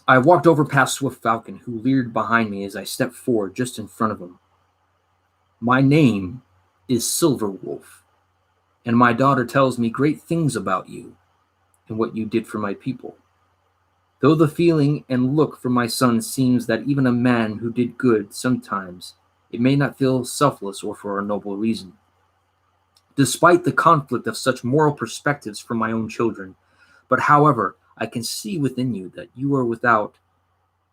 I walked over past Swift Falcon, who leered behind me as I stepped forward just in front of him. My name is Silver Wolf, and my daughter tells me great things about you and what you did for my people. Though the feeling and look from my son seems that even a man who did good sometimes, it may not feel selfless or for a noble reason. Despite the conflict of such moral perspectives from my own children, but however, I can see within you that you are without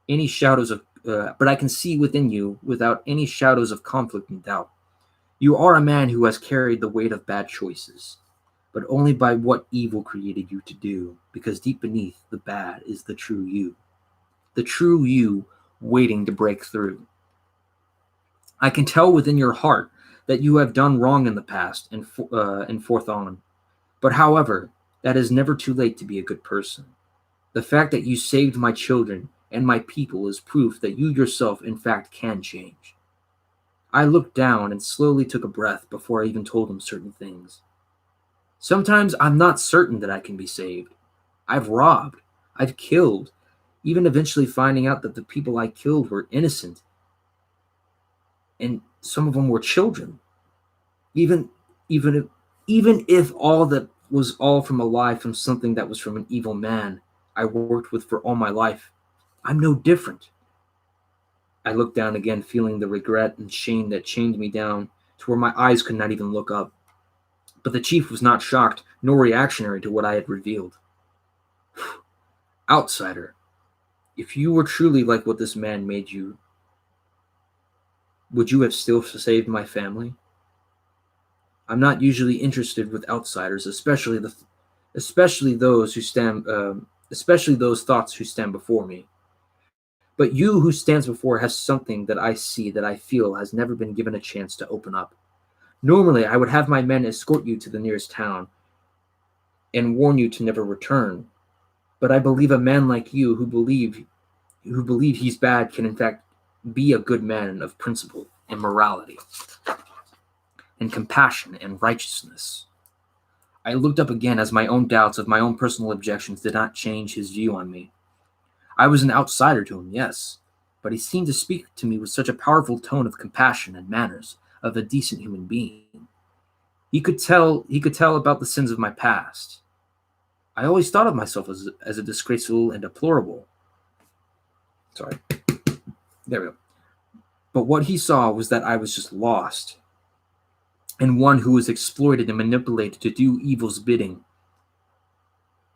any shadows of, but I can see within you without any shadows of conflict and doubt. You are a man who has carried the weight of bad choices, but only by what evil created you to do, because deep beneath the bad is the true you waiting to break through. I can tell within your heart that you have done wrong in the past and forth on, but however, that is never too late to be a good person. The fact that you saved my children and my people is proof that you yourself, in fact, can change. I looked down and slowly took a breath before I even told him certain things. Sometimes I'm not certain that I can be saved. I've robbed, I've killed, even eventually finding out that the people I killed were innocent, and some of them were children. Even even if even if all that was all from a lie from something that was from an evil man I worked with for all my life, I'm no different. I looked down again, feeling the regret and shame that chained me down to where my eyes could not even look up. But the chief was not shocked nor reactionary to what I had revealed. Outsider, if you were truly like what this man made you, would you have still saved my family? I'm not usually interested with outsiders, especially those who especially those thoughts who stand before me. But you who stands before has something that I see that I feel has never been given a chance to open up. Normally, I would have my men escort you to the nearest town and warn you to never return. But I believe a man like you who believe he's bad can in fact be a good man of principle and morality and compassion and righteousness. I looked up again as my own doubts of my own personal objections did not change his view on me. I was an outsider to him, yes, but he seemed to speak to me with such a powerful tone of compassion and manners of a decent human being. He could tell about the sins of my past. I always thought of myself as a disgraceful and deplorable. Sorry. There we go. But what he saw was that I was just lost, and one who was exploited and manipulated to do evil's bidding,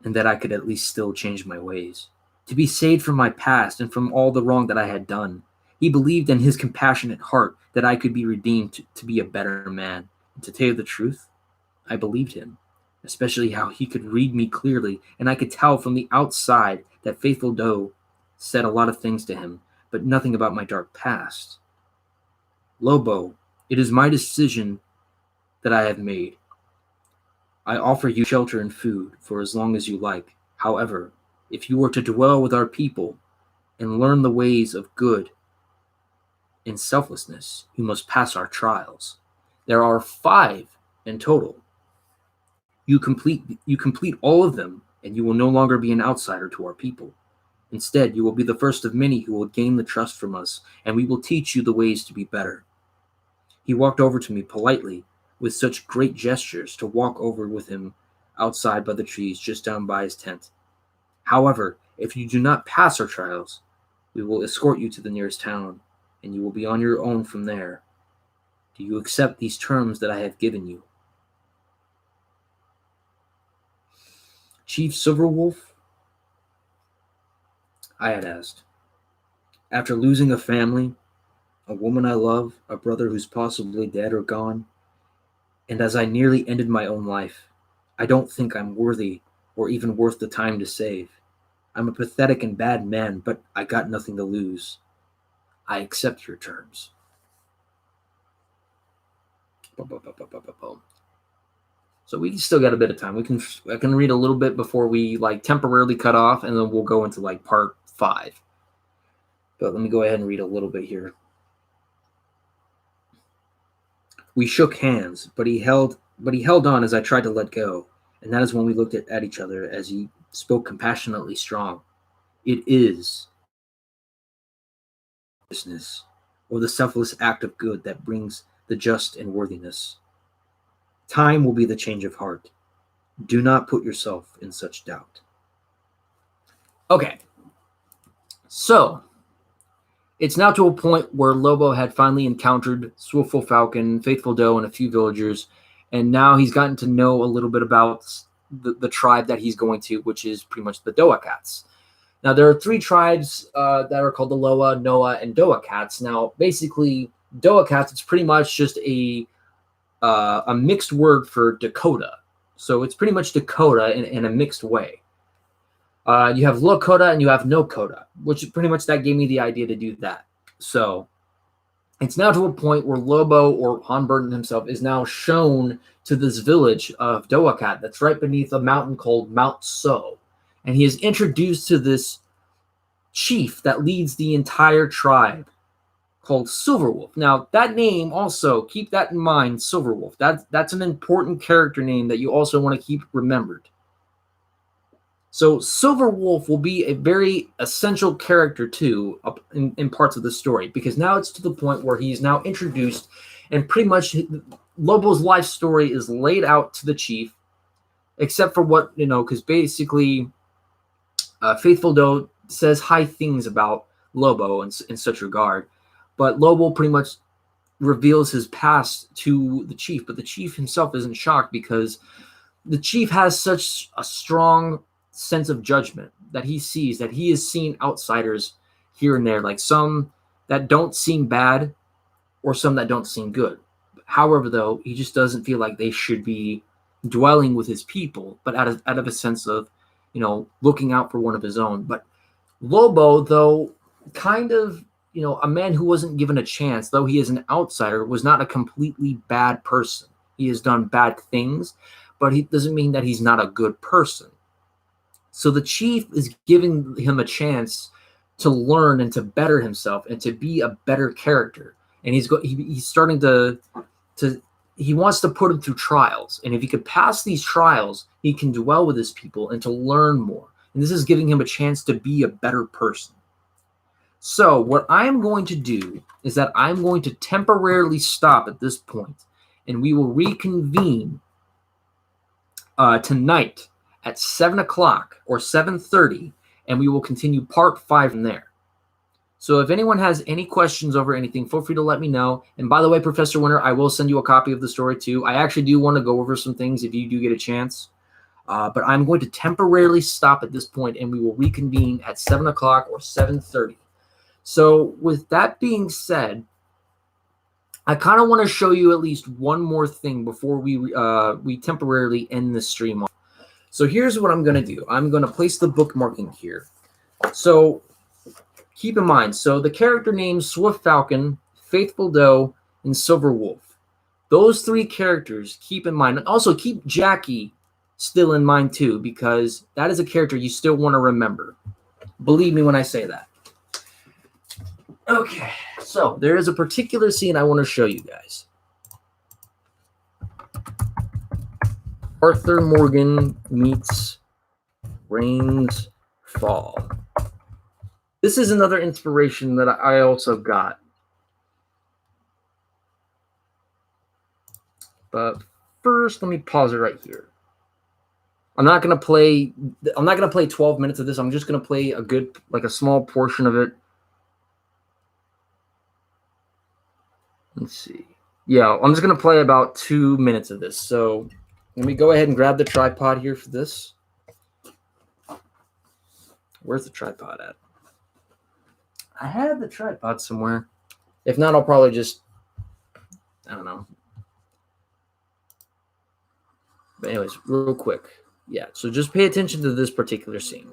and that I could at least still change my ways, to be saved from my past and from all the wrong that I had done. He believed in his compassionate heart that I could be redeemed to be a better man. And to tell you the truth, I believed him, especially how he could read me clearly, and I could tell from the outside that faithful Doe said a lot of things to him, but nothing about my dark past. Lobo, it is my decision that I have made. I offer you shelter and food for as long as you like. However, if you are to dwell with our people and learn the ways of good and selflessness, you must pass our trials. There are 5 in total. You complete all of them, and you will no longer be an outsider to our people. Instead, you will be the first of many who will gain the trust from us, and we will teach you the ways to be better. He walked over to me politely, with such great gestures, to walk over with him outside by the trees just down by his tent. However, if you do not pass our trials, we will escort you to the nearest town, and you will be on your own from there. Do you accept these terms that I have given you? Chief Silverwolf, I had asked. After losing a family, a woman I love, a brother who's possibly dead or gone, and as I nearly ended my own life, I don't think I'm worthy or even worth the time to save. I'm a pathetic and bad man, but I got nothing to lose. I accept your terms. So we still got a bit of time. I can read a little bit before we temporarily cut off, and then we'll go into part 5. But let me go ahead and read a little bit here. We shook hands, but he held on as I tried to let go, and that is when we looked at each other as he spoke compassionately strong. It is business, or the selfless act of good that brings the just and worthiness. Time will be the change of heart. Do not put yourself in such doubt. Okay, so it's now to a point where Lobo had finally encountered Swiftful Falcon, Faithful Doe, and a few villagers, and now he's gotten to know a little bit about the tribe that he's going to, which is pretty much the Doa Cats. Now, there are three tribes that are called the Loa, Noa, and Doa Cats. Now, basically, Doa Cats, it's pretty much just a mixed word for Dakota. So it's pretty much Dakota in a mixed way. You have Lakota and you have No Coda, which pretty much that gave me the idea to do that. So it's now to a point where Lobo, or Han Burton himself, is now shown to this village of Doacat that's right beneath a mountain called Mount So. And he is introduced to this chief that leads the entire tribe called Silverwolf. Now, that name also, keep that in mind, Silverwolf. That's an important character name that you also want to keep remembered. So Silverwolf will be a very essential character too in parts of the story, because now it's to the point where he's now introduced, and pretty much Lobo's life story is laid out to the chief, except for what, because basically Faithful Doe says high things about Lobo in such regard, but Lobo pretty much reveals his past to the chief, but the chief himself isn't shocked because the chief has such a strong sense of judgment that he sees that he has seen outsiders here and there, like some that don't seem bad or some that don't seem good. However, though, he just doesn't feel like they should be dwelling with his people, but out of a sense of, looking out for one of his own. But Lobo, though, kind of, a man who wasn't given a chance, though he is an outsider, was not a completely bad person. He has done bad things, but he doesn't mean that he's not a good person. So the chief is giving him a chance to learn and to better himself and to be a better character. And he's starting to he wants to put him through trials. And if he could pass these trials, he can dwell with his people and to learn more. And this is giving him a chance to be a better person. So what I'm going to do is that I'm going to temporarily stop at this point, and we will reconvene tonight at 7 o'clock or 7:30, and we will continue part 5 from there. So if anyone has any questions over anything, feel free to let me know. And by the way, Professor Winter, I will send you a copy of the story too. I actually do want to go over some things if you do get a chance. But I'm going to temporarily stop at this point, and we will reconvene at 7 o'clock or 7:30. So with that being said, I kind of want to show you at least one more thing before we temporarily end the stream off. So here's what I'm going to do. I'm going to place the bookmarking here. So keep in mind, so the character names Swift Falcon, Faithful Doe, and Silver Wolf. Those 3 characters, keep in mind. And also keep Jackie still in mind too, because that is a character you still want to remember. Believe me when I say that. Okay, so there is a particular scene I want to show you guys. Arthur Morgan meets Rain's Fall. This is another inspiration that I also got. But first, let me pause it right here. I'm not gonna play 12 minutes of this. I'm just gonna play a small portion of it. Let's see. Yeah, I'm just gonna play about 2 minutes of this. So let me go ahead and grab the tripod here for this. Where's the tripod at? I had the tripod somewhere. If not, I'll probably just, I don't know. But anyways, real quick. Yeah, so just pay attention to this particular scene.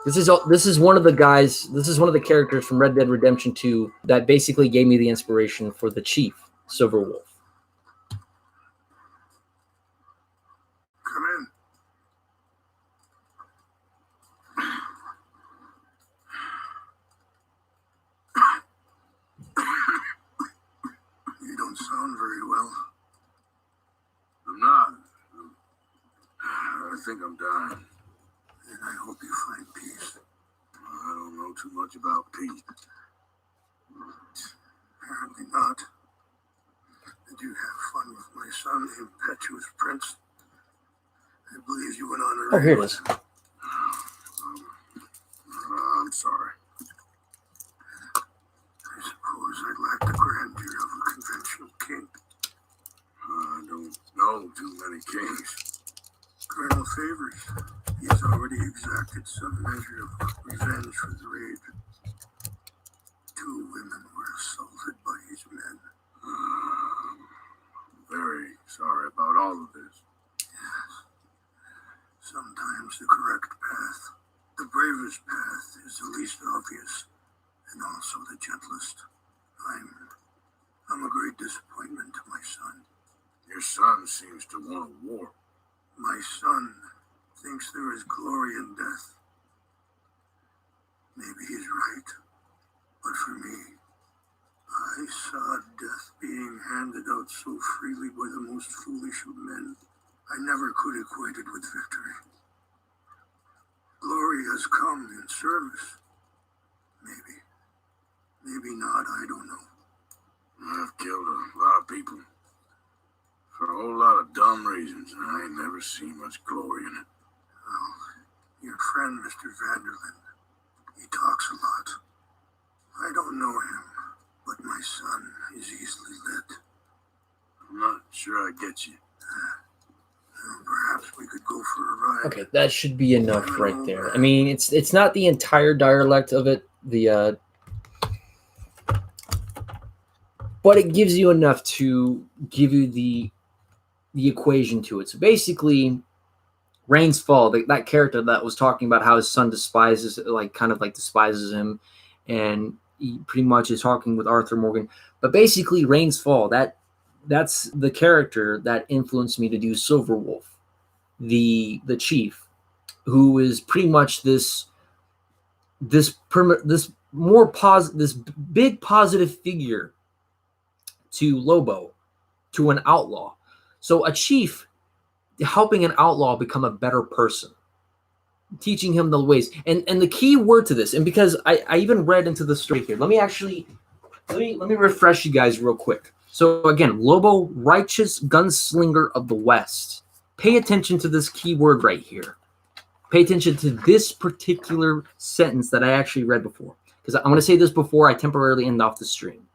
This is one of the guys, this is one of the characters from Red Dead Redemption 2 that basically gave me the inspiration for the chief, Silver Wolf. Come in. You don't sound very well. I'm not. I think I'm dying. hope you find peace. I don't know too much about peace. Apparently not. Did you have fun with my son, the impetuous prince? I believe you went on a Oh, here it is. I'm sorry. I suppose I lack the grandeur of a conventional king. I don't know too many kings. Colonel Favors, he has already exacted some measure of revenge for the raid. 2 women were assaulted by his men. Very sorry about all of this. Yes. Sometimes the correct path, the bravest path, is the least obvious, and also the gentlest. I'm a great disappointment to my son. Your son seems to want a war. My son thinks there is glory in death. Maybe he's right, but for me, I saw death being handed out so freely by the most foolish of men. I never could equate it with victory. Glory has come in service. Maybe. Maybe not, I don't know. I've killed a lot of people. For a whole lot of dumb reasons, and I ain't never seen much glory in it. Well, your friend, Mr. Vanderlyn, he talks a lot. I don't know him, but my son is easily led. I'm not sure I get you. Perhaps we could go for a ride. Okay, that should be enough right there. I mean, it's not the entire dialect of it, but it gives you enough to give you the equation to it. So basically, Rain's Fall, that character that was talking about how his son despises him, and he pretty much is talking with Arthur Morgan. But basically, Rain's Fall, that's the character that influenced me to do Silverwolf, the chief, who is pretty much this big positive figure to Lobo, to an outlaw. So a chief helping an outlaw become a better person, teaching him the ways. And the key word to this, and because I even read into the story here, let me refresh you guys real quick. So again, Lobo, righteous gunslinger of the West. Pay attention to this key word right here. Pay attention to this particular sentence that I actually read before, because I'm going to say this before I temporarily end off the stream.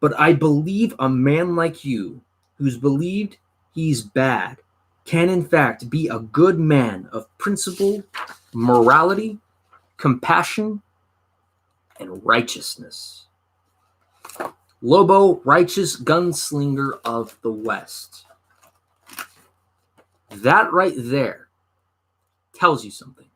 But I believe a man like you, who's believed he's bad, can in fact be a good man of principle, morality, compassion, and righteousness. Lobo, righteous gunslinger of the West. That right there tells you something.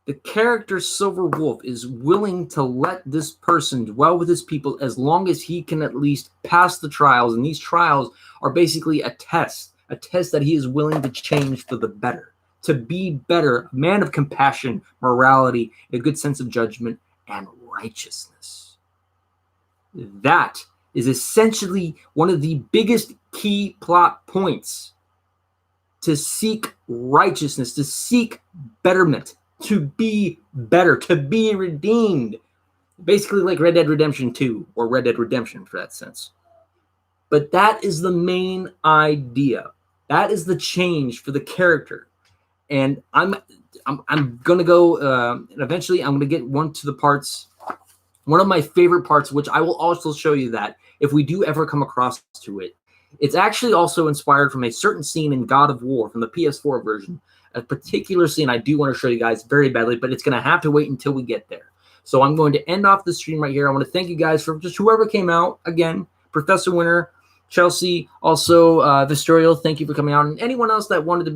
The character Silver Wolf is willing to let this person dwell with his people as long as he can at least pass the trials. And these trials are basically a test that he is willing to change for the better, to be better, a man of compassion, morality, a good sense of judgment, and righteousness. That is essentially one of the biggest key plot points: to seek righteousness, to seek betterment, to be better, to be redeemed. Basically like Red Dead Redemption 2, or Red Dead Redemption for that sense. But that is the main idea. That is the change for the character. And I'm going to go, and eventually I'm going to get one of my favorite parts, which I will also show you that if we do ever come across to it. It's actually also inspired from a certain scene in God of War from the PS4 version. A particular scene I do want to show you guys very badly, but it's going to have to wait until we get there. So I'm going to end off the stream right here. I want to thank you guys for just whoever came out. Again, Professor Winter, Chelsea, also Vistorial, thank you for coming out. And anyone else that wanted to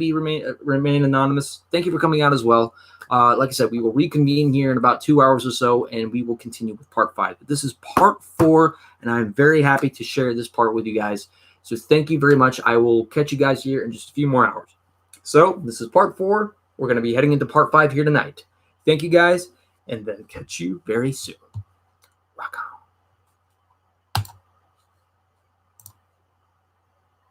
remain anonymous, thank you for coming out as well. Like I said, we will reconvene here in about 2 hours or so, and we will continue with part 5. But this is part 4, and I'm very happy to share this part with you guys. So thank you very much. I will catch you guys here in just a few more hours. So this is part 4. We're going to be heading into part 5 here tonight. Thank you guys, and then catch you very soon. Rock on.